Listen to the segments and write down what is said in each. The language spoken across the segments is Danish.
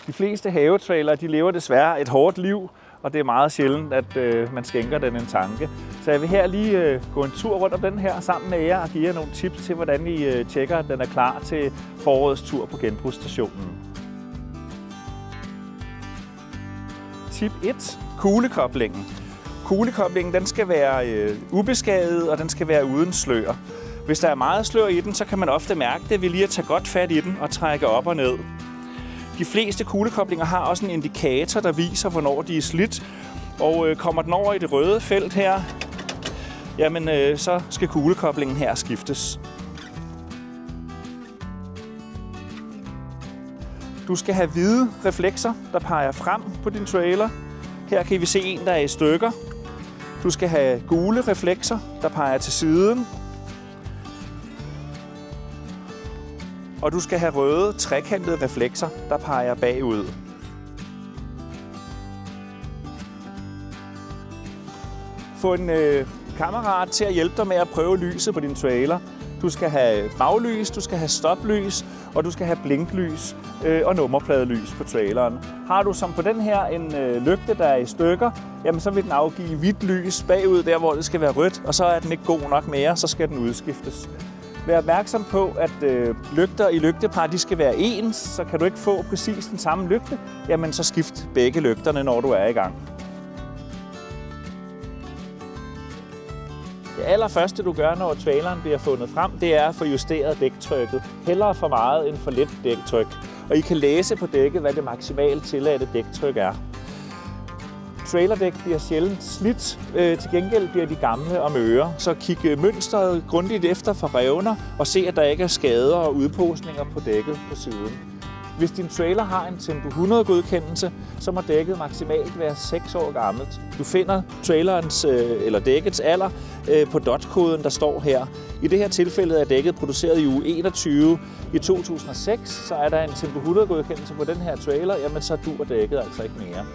De fleste havetrailere, de lever desværre et hårdt liv, og det er meget sjældent, at man skænker den en tanke. Så jeg vil her lige gå en tur rundt om den her sammen med jer og give jer nogle tips til, hvordan I tjekker, at den er klar til forårets tur på genbrugsstationen. Tip 1. Kuglekoblingen. Kuglekoblingen den skal være ubeskadiget, og den skal være uden slør. Hvis der er meget slør i den, så kan man ofte mærke det ved lige at tage godt fat i den og trække op og ned. De fleste kuglekoblinger har også en indikator, der viser, hvornår de er slidt. Og kommer den over i det røde felt her, jamen så skal kuglekoblingen her skiftes. Du skal have hvide reflekser, der peger frem på din trailer. Her kan vi se en, der er i stykker. Du skal have gule reflekser, der peger til siden. Og du skal have røde, trekantede reflekser, der peger bagud. Få en kammerat til at hjælpe dig med at prøve lyset på din trailer. Du skal have baglys, du skal have stoplys, og du skal have blinklys og nummerpladelys på traileren. Har du som på den her en lygte, der er i stykker, jamen så vil den afgive hvidt lys bagud, der hvor det skal være rødt, og så er den ikke god nok mere, så skal den udskiftes. Vær opmærksom på, at lygter i lygtepar de skal være ens, så kan du ikke få præcis den samme lygte, jamen så skift begge lygterne, når du er i gang. Det allerførste, du gør, når traileren bliver fundet frem, det er at få justeret dæktrykket. Hellere for meget end for lidt dæktryk. Og I kan læse på dækket, hvad det maksimalt tilladte dæktryk er. Trailerdæk bliver sjældent slidt, til gengæld bliver de gamle og møre. Så kig mønstret grundigt efter for revner og se, at der ikke er skader og udposninger på dækket på siden. Hvis din trailer har en Tempo 100 godkendelse, så må dækket maksimalt være 6 år gammelt. Du finder trailerens eller dækkets alder på dot-koden, der står her. I det her tilfælde er dækket produceret i uge 21 i 2006, så er der en Tempo 100 godkendelse på den her trailer, jamen så duer dækket altså ikke mere.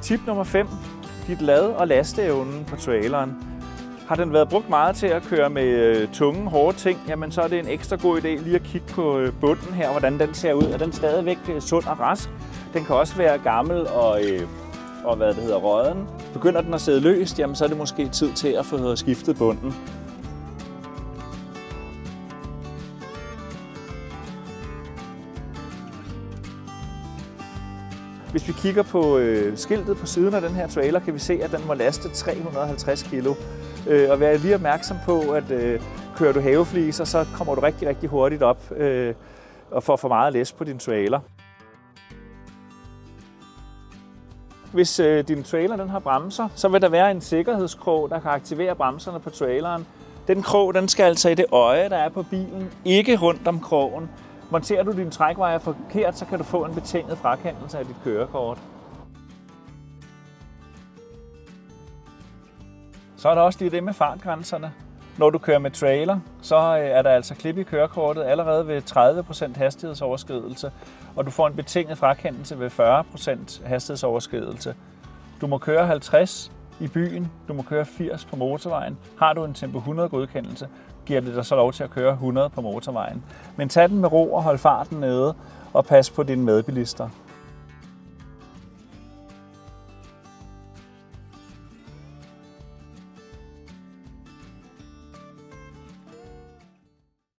Tip nummer 5. Dit lad- og lasteevnen på traileren. Har den været brugt meget til at køre med tunge, hårde ting, jamen så er det en ekstra god idé lige at kigge på bunden her, hvordan den ser ud. Er den stadigvæk sund og rask? Den kan også være gammel og rådden. Begynder den at sidde løst, jamen så er det måske tid til at få skiftet bunden. Hvis vi kigger på skiltet på siden af den her trailer, kan vi se, at den må laste 350 kg. Og vær lige opmærksom på, at kører du havefliser, så kommer du rigtig, rigtig hurtigt op og får for meget læs på din trailer. Hvis din trailer den har bremser, så vil der være en sikkerhedskrog, der kan aktivere bremserne på traileren. Den krog den skal altså i det øje, der er på bilen, ikke rundt om krogen. Monterer du din trækvejer forkert, så kan du få en betinget frakendelse af dit kørekort. Så er der også lige det med fartgrænserne. Når du kører med trailer, så er der altså klip i kørekortet allerede ved 30% hastighedsoverskridelse, og du får en betinget frakendelse ved 40% hastighedsoverskridelse. Du må køre 50 i byen, du må køre 80 på motorvejen. Har du en Tempo 100 godkendelse, giver det dig så lov til at køre 100 på motorvejen. Men tag den med ro og hold farten nede og pas på dine medbilister.